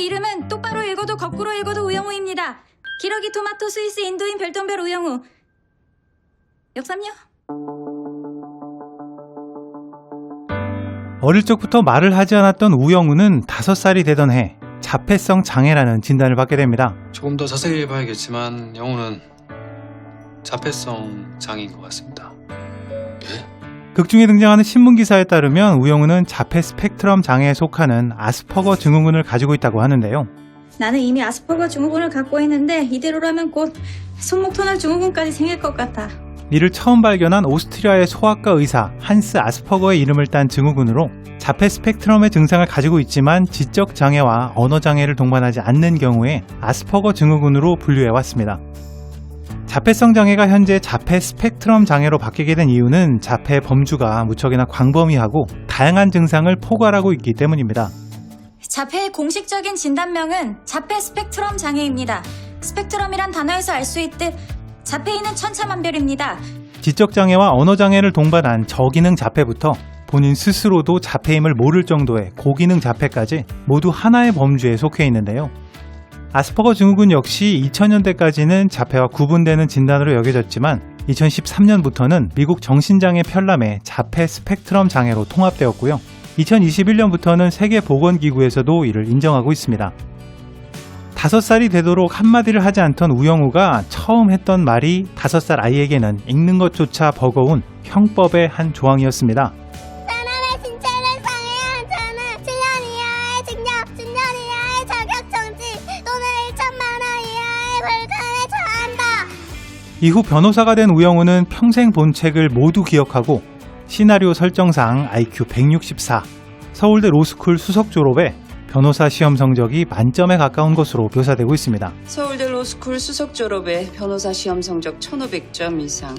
이름은 똑바로 읽어도 거꾸로 읽어도 우영우입니다. 기러기 토마토 스위스 인도인 별똥별 우영우. 역삼요? 어릴 적부터 말을 하지 않았던 우영우는 5살이 되던 해 자폐성 장애라는 진단을 받게 됩니다. 조금 더 자세히 봐야겠지만 영우는 자폐성 장애인 것 같습니다. 극중에 등장하는 신문기사에 따르면 우영우는 자폐 스펙트럼 장애에 속하는 아스퍼거 증후군을 가지고 있다고 하는데요. 나는 이미 아스퍼거 증후군을 갖고 있는데 이대로라면 곧 손목 터널 증후군까지 생길 것 같아. 이를 처음 발견한 오스트리아의 소아과 의사 한스 아스퍼거의 이름을 딴 증후군으로 자폐 스펙트럼의 증상을 가지고 있지만 지적 장애와 언어 장애를 동반하지 않는 경우에 아스퍼거 증후군으로 분류해왔습니다. 자폐성 장애가 현재 자폐 스펙트럼 장애로 바뀌게 된 이유는 자폐 범주가 무척이나 광범위하고 다양한 증상을 포괄하고 있기 때문입니다. 자폐의 공식적인 진단명은 자폐 스펙트럼 장애입니다. 스펙트럼이란 단어에서 알 수 있듯 자폐인은 천차만별입니다. 지적 장애와 언어 장애를 동반한 저기능 자폐부터 본인 스스로도 자폐임을 모를 정도의 고기능 자폐까지 모두 하나의 범주에 속해 있는데요. 아스퍼거 증후군 역시 2000년대까지는 자폐와 구분되는 진단으로 여겨졌지만 2013년부터는 미국 정신장애 편람의 자폐 스펙트럼 장애로 통합되었고요. 2021년부터는 세계보건기구에서도 이를 인정하고 있습니다. 5살이 되도록 한마디를 하지 않던 우영우가 처음 했던 말이 5살 아이에게는 읽는 것조차 버거운 형법의 한 조항이었습니다. 사람의 신체를 상해한 자는 7년 이하의 징역, 10년 이하의 자격정지 또는 1천만 원 이하의 벌금에 처한다. 이후 변호사가 된 우영우는 평생 본 책을 모두 기억하고 시나리오 설정상 IQ 164, 서울대 로스쿨 수석 졸업에 변호사 시험 성적이 만점에 가까운 것으로 묘사되고 있습니다. 서울대 로스쿨 수석 졸업에 변호사 시험 성적 1500점 이상.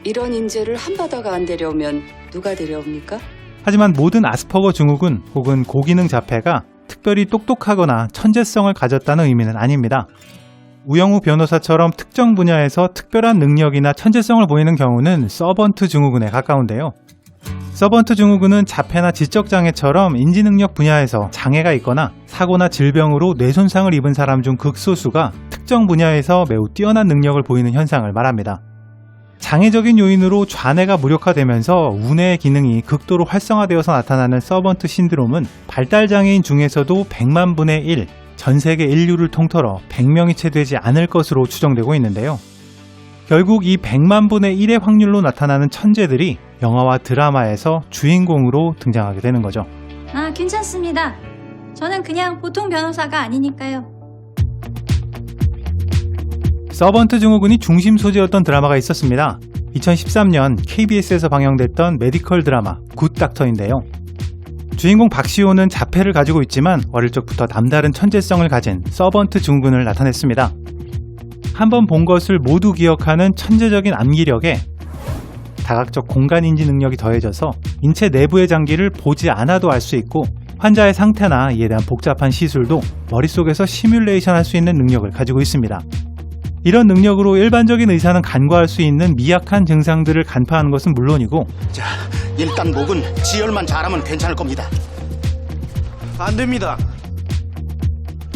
이런 인재를 한 바다가 안 데려오면 누가 데려옵니까? 하지만 모든 아스퍼거 증후군 혹은 고기능 자폐가 특별히 똑똑하거나 천재성을 가졌다는 의미는 아닙니다. 우영우 변호사처럼 특정 분야에서 특별한 능력이나 천재성을 보이는 경우는 서번트 증후군에 가까운데요. 서번트 증후군은 자폐나 지적장애처럼 인지능력 분야에서 장애가 있거나 사고나 질병으로 뇌손상을 입은 사람 중 극소수가 특정 분야에서 매우 뛰어난 능력을 보이는 현상을 말합니다. 장애적인 요인으로 좌뇌가 무력화되면서 우뇌의 기능이 극도로 활성화되어서 나타나는 서번트 신드롬은 발달장애인 중에서도 100만 분의 1, 전 세계 인류를 통틀어 100명이 채 되지 않을 것으로 추정되고 있는데요. 결국 이 100만 분의 1의 확률로 나타나는 천재들이 영화와 드라마에서 주인공으로 등장하게 되는 거죠. 아, 괜찮습니다. 저는 그냥 보통 변호사가 아니니까요. 서번트 증후군이 중심 소재였던 드라마가 있었습니다. 2013년 KBS에서 방영됐던 메디컬 드라마 굿 닥터인데요. 주인공 박시호는 자폐를 가지고 있지만 어릴 적부터 남다른 천재성을 가진 서번트 증후군을 나타냈습니다. 한번 본 것을 모두 기억하는 천재적인 암기력에 다각적 공간인지 능력이 더해져서 인체 내부의 장기를 보지 않아도 알 수 있고 환자의 상태나 이에 대한 복잡한 시술도 머릿속에서 시뮬레이션 할 수 있는 능력을 가지고 있습니다. 이런 능력으로 일반적인 의사는 간과할 수 있는 미약한 증상들을 간파하는 것은 물론이고 자, 일단 목은 지혈만 잘하면 괜찮을 겁니다. 안 됩니다.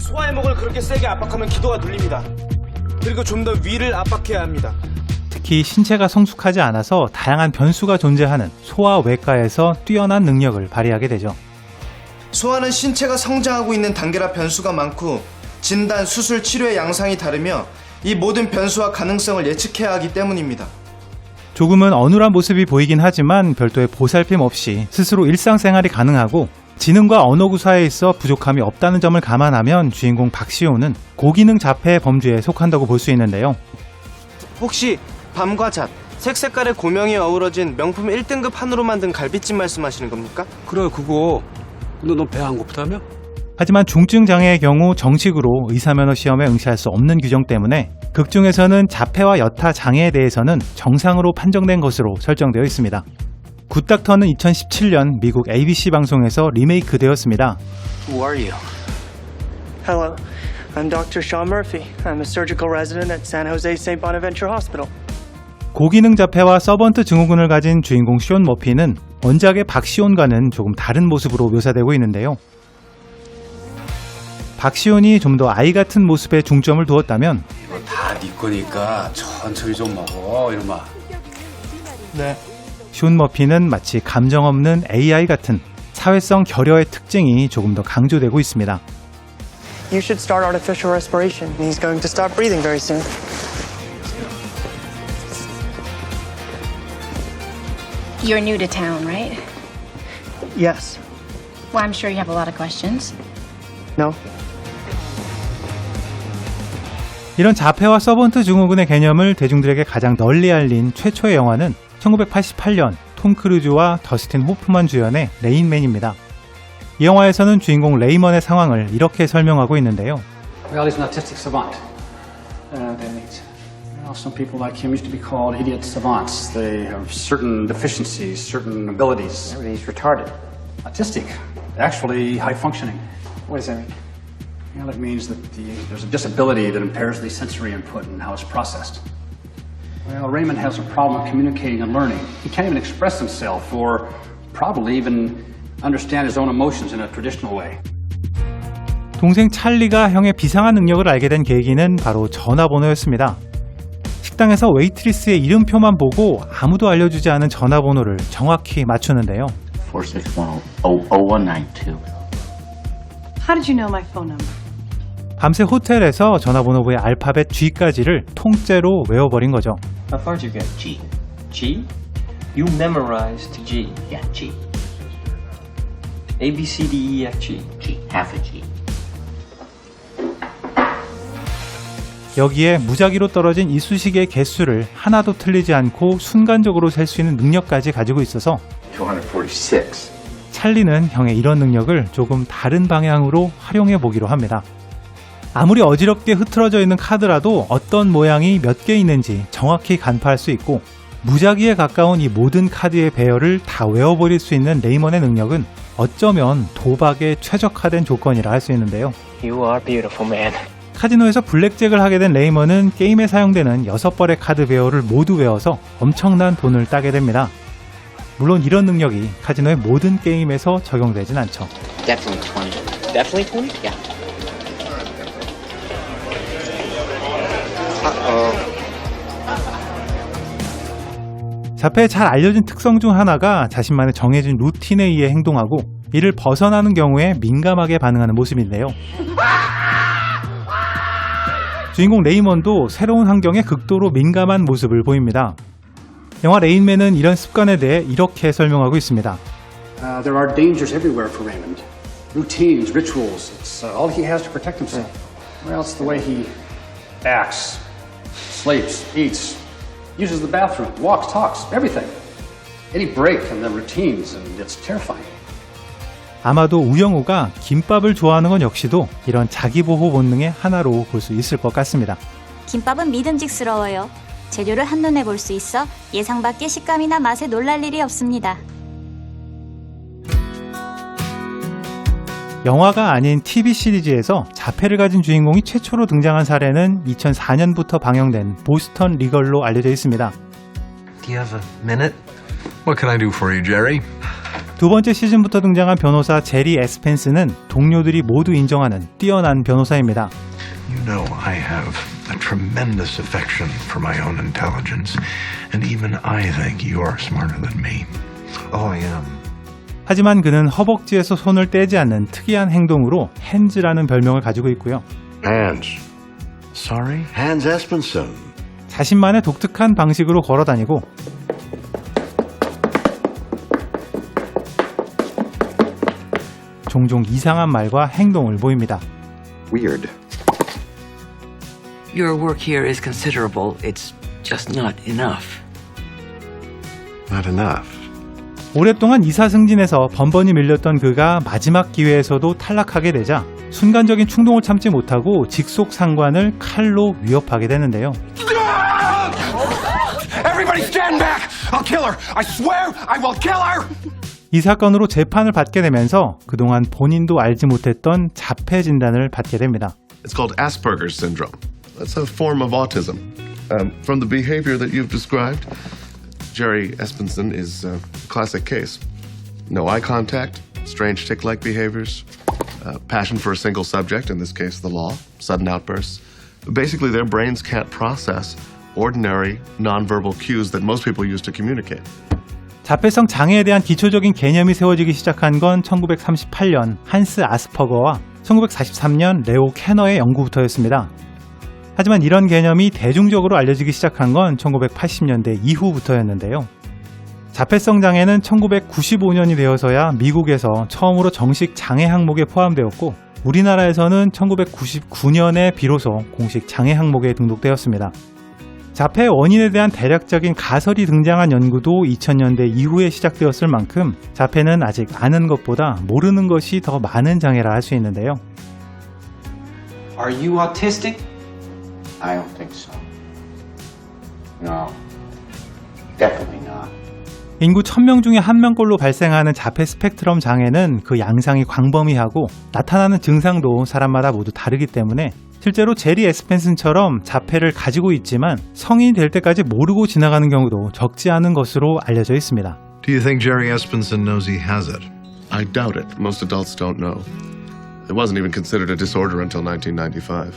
소화의 목을 그렇게 세게 압박하면 기도가 눌립니다. 그리고 좀 더 위를 압박해야 합니다. 특히 신체가 성숙하지 않아서 다양한 변수가 존재하는 소아외과에서 뛰어난 능력을 발휘하게 되죠. 소아는 신체가 성장하고 있는 단계라 변수가 많고 진단, 수술, 치료의 양상이 다르며 이 모든 변수와 가능성을 예측해야 하기 때문입니다. 조금은 어눌한 모습이 보이긴 하지만 별도의 보살핌 없이 스스로 일상생활이 가능하고 지능과 언어 구사에 있어 부족함이 없다는 점을 감안하면 주인공 박시호는 고기능 자폐의 범주에 속한다고 볼 수 있는데요. 혹시 밤과 잣, 색색깔의 고명이 어우러진 명품 1등급 한우로 만든 갈비찜 말씀하시는 겁니까? 그래 그거. 근데 너 배 안 고프다며? 하지만 중증 장애의 경우 정식으로 의사면허 시험에 응시할 수 없는 규정 때문에 극중에서는 자폐와 여타 장애에 대해서는 정상으로 판정된 것으로 설정되어 있습니다. 굿닥터는 2017년 미국 ABC 방송에서 리메이크 되었습니다. Who are you? Hello, I'm Dr. Sean Murphy. I'm a surgical resident at San Jose St. Bonaventure Hospital. 고기능 자폐와 서번트 증후군을 가진 주인공 숀 머피는 원작의 박시온과는 조금 다른 모습으로 묘사되고 있는데요. 박시온이 좀 더 아이 같은 모습에 중점을 두었다면 이거 다 네 거니까 천천히 좀 먹어, 이놈아. 네. 숀 머피는 마치 감정 없는 AI 같은 사회성 결여의 특징이 조금 더 강조되고 있습니다. You should start artificial respiration. He's going to stop breathing very soon. You're new to town, right? Yes. Well, I'm sure you have a lot of questions. No. 이런 자폐와 서번트 증후군의 개념을 대중들에게 가장 널리 알린 최초의 영화는 1988년 톰 크루즈와 더스틴 호프만 주연의 레인맨입니다. 이 영화에서는 주인공 레이먼의 상황을 이렇게 설명하고 있는데요. Well, he's an autistic savant. That means, well, some people like him used to be called idiot savants. They have certain deficiencies, certain abilities. He's retarded. Autistic. Actually, high functioning. What does that mean? Well, it means that there's a disability that impairs the sensory input and how it's processed. Well, Raymond has a problem communicating and learning. He can't even express himself or probably even understand his own emotions in a traditional way. 동생 찰리가 형의 비상한 능력을 알게 된 계기는 바로 전화번호였습니다. 식당에서 웨이트리스의 이름표만 보고 아무도 알려주지 않은 전화번호를 정확히 맞추는데요. 461-0192. How did you know my phone number? 밤새 호텔에서 전화번호부의 알파벳 G까지를 통째로 외워버린 거죠. How far did you get? G. G? You memorized G. Yeah, G. A, B, C, D, E, F, G. G. Half a G. 여기에 무작위로 떨어진 이 수식의 개수를 하나도 틀리지 않고 순간적으로 셀 수 있는 능력까지 가지고 있어서 246. 찰리는 형의 이런 능력을 조금 다른 방향으로 활용해 보기로 합니다. 아무리 어지럽게 흐트러져 있는 카드라도 어떤 모양이 몇 개 있는지 정확히 간파할 수 있고 무작위에 가까운 이 모든 카드의 배열을 다 외워버릴 수 있는 레이먼의 능력은 어쩌면 도박에 최적화된 조건이라 할 수 있는데요. You are beautiful, man. 카지노에서 블랙잭을 하게 된 레이먼은 게임에 사용되는 6벌의 카드 배열을 모두 외워서 엄청난 돈을 따게 됩니다. 물론 이런 능력이 카지노의 모든 게임에서 적용되진 않죠. Definitely 20. Definitely 20? Yeah. 자폐의 잘 알려진 특성 중 하나가 자신만의 정해진 루틴에 의해 행동하고 이를 벗어나는 경우에 민감하게 반응하는 모습인데요. 주인공 레이먼도 새로운 환경에 극도로 민감한 모습을 보입니다. 영화 레인맨은 이런 습관에 대해 이렇게 설명하고 있습니다. There are dangers everywhere for Raymond. Routines, rituals, it's all he has to protect himself. Well, it's the way he acts, sleeps, eats, uses the bathroom, walks, talks, everything. Any break in the routines, and it's terrifying. 아마도 우영우가 김밥을 좋아하는 건 역시도 이런 자기보호 본능의 하나로 볼 수 있을 것 같습니다. 김밥은 믿음직스러워요. 재료를 한눈에 볼 수 있어 예상 밖의 식감이나 맛에 놀랄 일이 없습니다. 영화가 아닌 TV 시리즈에서 자폐를 가진 주인공이 최초로 등장한 사례는 2004년부터 방영된 보스턴 리걸로 알려져 있습니다. Do you have a minute? What can I do for you, Jerry? 두 번째 시즌부터 등장한 변호사 제리 에스펜스는 동료들이 모두 인정하는 뛰어난 변호사입니다. You know, I have a tremendous affection for my own intelligence, and even I think you're smarter than me. Oh, I am. 하지만 그는 허벅지에서 손을 떼지 않는 특이한 행동으로 핸즈라는 별명을 가지고 있고요. Hans. Sorry? Hans Espenson. 자신만의 독특한 방식으로 걸어다니고 종종 이상한 말과 행동을 보입니다. Weird. Your work here is considerable. It's just not enough. Not enough. 오랫동안 이사승진에서 번번이 밀렸던 그가 마지막 기회에서도 탈락하게 되자 순간적인 충동을 참지 못하고 직속 상관을 칼로 위협하게 되는데요. Everybody stand back! I'll kill her! I swear I will kill her! 이 사건으로 재판을 받게 되면서 그동안 본인도 알지 못했던 자폐 진단을 받게 됩니다. It's called Asperger's syndrome. That's a form of autism. From the behavior that you've described, Jerry Espenson is a classic case. No eye contact, strange tic-like behaviors, passion for a single subject, in this case the law, sudden outbursts. Basically, their brains can't process ordinary nonverbal cues that most people use to communicate. 자폐성 장애에 대한 기초적인 개념이 세워지기 시작한 건 1938년 한스 아스퍼거와 1943년 레오 캐너의 연구부터였습니다. 하지만 이런 개념이 대중적으로 알려지기 시작한 건 1980년대 이후부터였는데요. 자폐성 장애는 1995년이 되어서야 미국에서 처음으로 정식 장애 항목에 포함되었고 우리나라에서는 1999년에 비로소 공식 장애 항목에 등록되었습니다. 자폐의 원인에 대한 대략적인 가설이 등장한 연구도 2000년대 이후에 시작되었을 만큼 자폐는 아직 아는 것보다 모르는 것이 더 많은 장애라 할 수 있는데요. Are you autistic? I don't think so. No. Definitely not. 인구 1000명 중에 1명꼴로 발생하는 자폐 스펙트럼 장애는 그 양상이 광범위하고 나타나는 증상도 사람마다 모두 다르기 때문에 실제로 제리 에스펜슨처럼 자폐를 가지고 있지만 성인이 될 때까지 모르고 지나가는 경우도 적지 않은 것으로 알려져 있습니다. Do you think Jerry Espenson knows he has it? I doubt it. Most adults don't know. It wasn't even considered a disorder until 1995.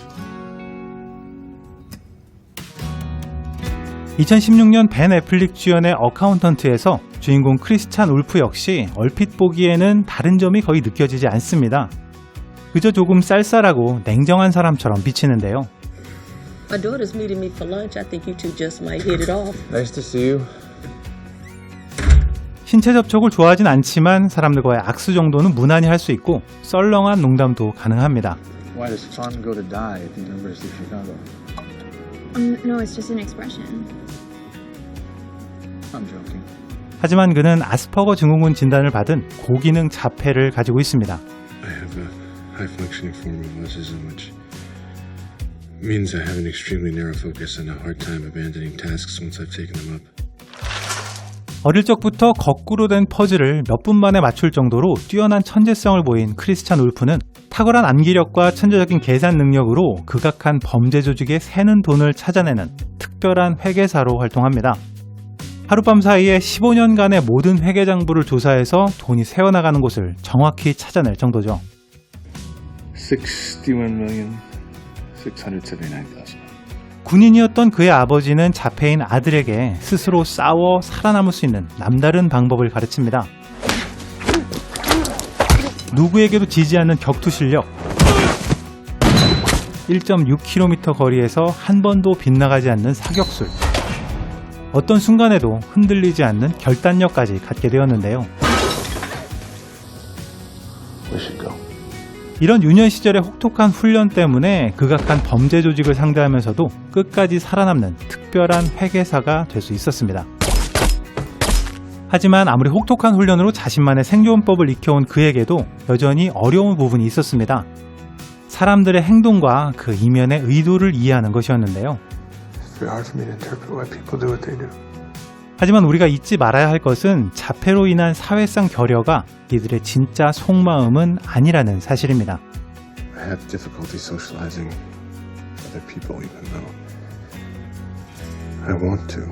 2016년 벤 애플릭 주연의 어카운턴트에서 주인공 크리스찬 울프 역시 얼핏 보기에는 다른 점이 거의 느껴지지 않습니다. 그저 조금 쌀쌀하고 냉정한 사람처럼 비치는데요. My daughter's meeting me for lunch. I think you two just might hit it off. Nice to see you. 신체 접촉을 좋아하진 않지만 사람들과의 악수 정도는 무난히 할 수 있고 썰렁한 농담도 가능합니다. Why does fun go to die at the University of Chicago? No, it's just an expression. I'm joking. 하지만 그는 아스퍼거 증후군 진단을 받은 고기능 자폐를 가지고 있습니다. I have a high-functioning form of autism, which means I have an extremely narrow focus and a hard time abandoning tasks once I've taken them up. 어릴 적부터 거꾸로 된 퍼즐을 몇 분 만에 맞출 정도로 뛰어난 천재성을 보인 크리스찬 울프는 탁월한 암기력과 천재적인 계산 능력으로 극악한 범죄 조직에 새는 돈을 찾아내는 특별한 회계사로 활동합니다. 하룻밤 사이에 15년간의 모든 회계 장부를 조사해서 돈이 새어나가는 곳을 정확히 찾아낼 정도죠. 61,679,000. 군인이었던 그의 아버지는 자폐인 아들에게 스스로 싸워 살아남을 수 있는 남다른 방법을 가르칩니다. 누구에게도 지지 않는 격투 실력, 1.6km 거리에서 한 번도 빗나가지 않는 사격술, 어떤 순간에도 흔들리지 않는 결단력까지 갖게 되었는데요. 이런 유년 시절의 혹독한 훈련 때문에 극악한 범죄 조직을 상대하면서도 끝까지 살아남는 특별한 회계사가 될 수 있었습니다. 하지만 아무리 혹독한 훈련으로 자신만의 생존법을 익혀온 그에게도 여전히 어려운 부분이 있었습니다. 사람들의 행동과 그 이면의 의도를 이해하는 것이었는데요. 하지만 우리가 잊지 말아야 할 것은 자폐로 인한 사회성 결여가 이들의 진짜 속마음은 아니라는 사실입니다. I have difficulty socializing with other people even though I want to.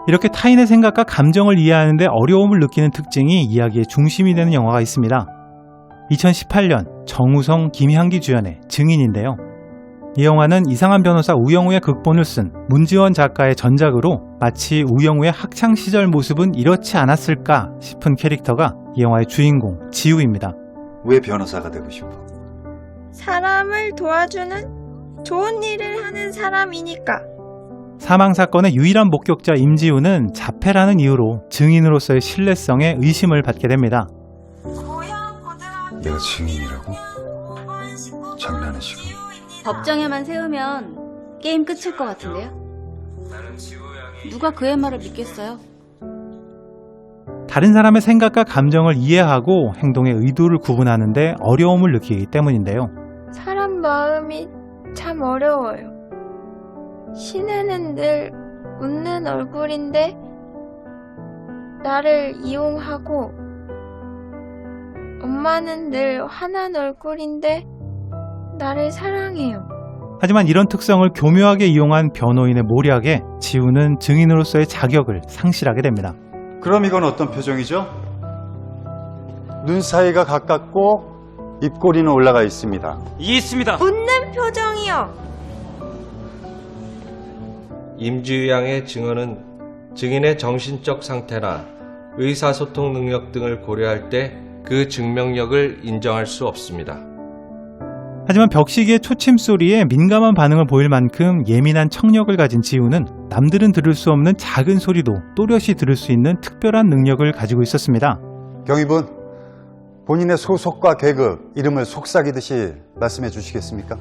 이렇게 타인의 생각과 감정을 이해하는 데 어려움을 느끼는 특징이 이야기의 중심이 되는 영화가 있습니다. 2018년 정우성, 김향기 주연의 증인인데요. 이 영화는 이상한 변호사 우영우의 극본을 쓴 문지원 작가의 전작으로 마치 우영우의 학창시절 모습은 이렇지 않았을까 싶은 캐릭터가 이 영화의 주인공 지우입니다. 왜 변호사가 되고 싶어? 사람을 도와주는 좋은 일을 하는 사람이니까. 사망사건의 유일한 목격자 임지우는 자폐라는 이유로 증인으로서의 신뢰성에 의심을 받게 됩니다. 내가 증인이라고? 장난해 지금? 법정에만 세우면 게임 끝일 것 같은데요? 누가 그의 말을 믿겠어요? 다른 사람의 생각과 감정을 이해하고 행동의 의도를 구분하는데 어려움을 느끼기 때문인데요. 사람 마음이 참 어려워요. 시내는 늘 웃는 얼굴인데 나를 이용하고 엄마는 늘 화난 얼굴인데 나를 사랑해요. 하지만 이런 특성을 교묘하게 이용한 변호인의 모략에 지우는 증인으로서의 자격을 상실하게 됩니다. 그럼 이건 어떤 표정이죠? 눈 사이가 가깝고 입꼬리는 올라가 있습니다. 있습니다. 웃는 표정이요. 임지유 양의 증언은 증인의 정신적 상태나 의사소통 능력 등을 고려할 때 그 증명력을 인정할 수 없습니다. 하지만 벽시계의 초침 소리에 민감한 반응을 보일 만큼 예민한 청력을 가진 지우는 남들은 들을 수 없는 작은 소리도 또렷이 들을 수 있는 특별한 능력을 가지고 있었습니다. 경위분, 본인의 소속과 계급, 이름을 속삭이듯이 말씀해 주시겠습니까?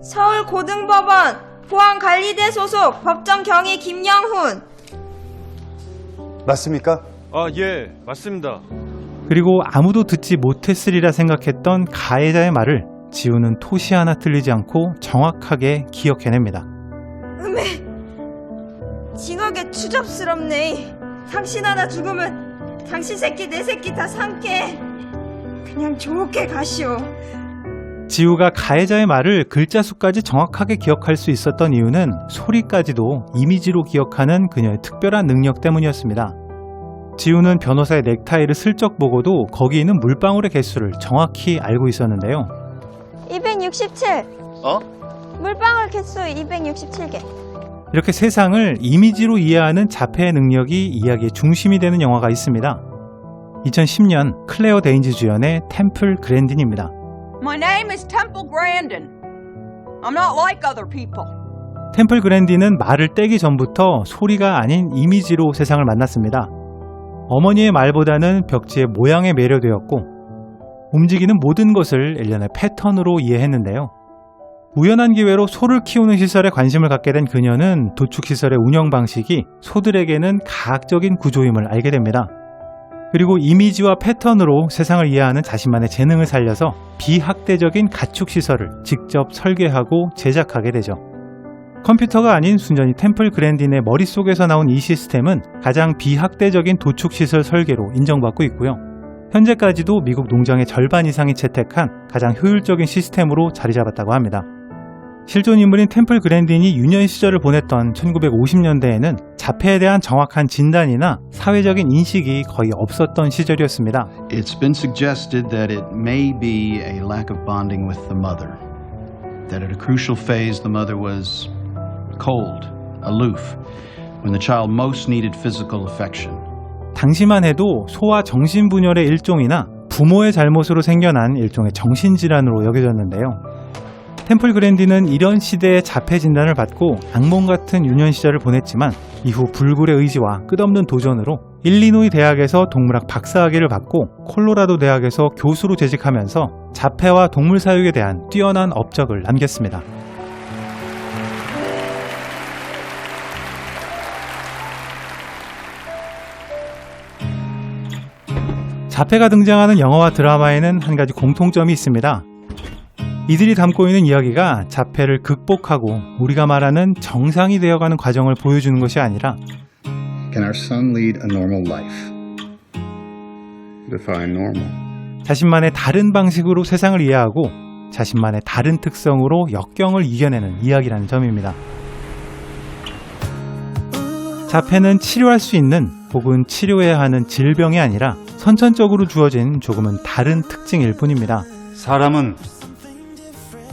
서울고등법원 보안관리대 소속 법정 경위 김영훈. 맞습니까? 예, 맞습니다. 그리고 아무도 듣지 못했으리라 생각했던 가해자의 말을 지우는 토시 하나 틀리지 않고 정확하게 기억해냅니다. 징하게 추잡스럽네. 당신 하나 죽으면 당신 새끼 내 새끼 다 상쾌. 그냥 좋게 가시오. 지우가 가해자의 말을 글자 수까지 정확하게 기억할 수 있었던 이유는 소리까지도 이미지로 기억하는 그녀의 특별한 능력 때문이었습니다. 지우는 변호사의 넥타이를 슬쩍 보고도 거기 있는 물방울의 개수를 정확히 알고 있었는데요. 267. 물방울 개수 267개. 이렇게 세상을 이미지로 이해하는 자폐의 능력이 이야기의 중심이 되는 영화가 있습니다. 2010년 클레어 데인즈 주연의 템플 그랜딘입니다. My name is Temple Grandin. I'm not like other people. 템플 그랜딘은 말을 떼기 전부터 소리가 아닌 이미지로 세상을 만났습니다. 어머니의 말보다는 벽지의 모양에 매료되었고 움직이는 모든 것을 일련의 패턴으로 이해했는데요. 우연한 기회로 소를 키우는 시설에 관심을 갖게 된 그녀는 도축시설의 운영 방식이 소들에게는 가학적인 구조임을 알게 됩니다. 그리고 이미지와 패턴으로 세상을 이해하는 자신만의 재능을 살려서 비학대적인 가축시설을 직접 설계하고 제작하게 되죠. 컴퓨터가 아닌 순전히 템플 그랜딘의 머릿속에서 나온 이 시스템은 가장 비학대적인 도축시설 설계로 인정받고 있고요. 현재까지도 미국 농장의 절반 이상이 채택한 가장 효율적인 시스템으로 자리 잡았다고 합니다. 실존 인물인 템플 그랜딘이 유년 시절을 보냈던 1950년대에는 자폐에 대한 정확한 진단이나 사회적인 인식이 거의 없었던 시절이었습니다. It's been suggested that it may be a lack of bonding with the mother. That at a crucial phase the mother was cold, aloof, when the child most needed physical affection. 당시만 해도 소아 정신분열의 일종이나 부모의 잘못으로 생겨난 일종의 정신질환으로 여겨졌는데요. 템플 그랜딘은 이런 시대의 자폐 진단을 받고 악몽 같은 유년 시절을 보냈지만 이후 불굴의 의지와 끝없는 도전으로 일리노이 대학에서 동물학 박사학위를 받고 콜로라도 대학에서 교수로 재직하면서 자폐와 동물 사육에 대한 뛰어난 업적을 남겼습니다. 자폐가 등장하는 영화와 드라마에는 한 가지 공통점이 있습니다. 이들이 담고 있는 이야기가 자폐를 극복하고 우리가 말하는 정상이 되어가는 과정을 보여주는 것이 아니라 Can our son lead a normal life? Define normal. 자신만의 다른 방식으로 세상을 이해하고 자신만의 다른 특성으로 역경을 이겨내는 이야기라는 점입니다. 자폐는 치료할 수 있는 혹은 치료해야 하는 질병이 아니라 선천적으로 주어진 조금은 다른 특징일 뿐입니다. 사람은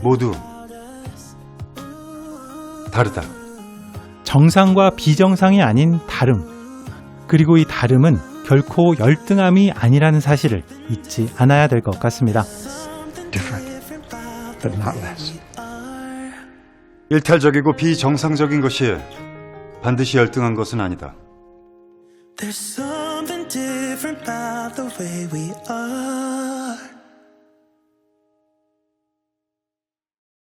모두 다르다. 정상과 비정상이 아닌 다름. 그리고 이 다름은 결코 열등함이 아니라는 사실을 잊지 않아야 될 것 같습니다. Different, but not less. 일탈적이고 비정상적인 것이 반드시 열등한 것은 아니다. There's something different about the way we are.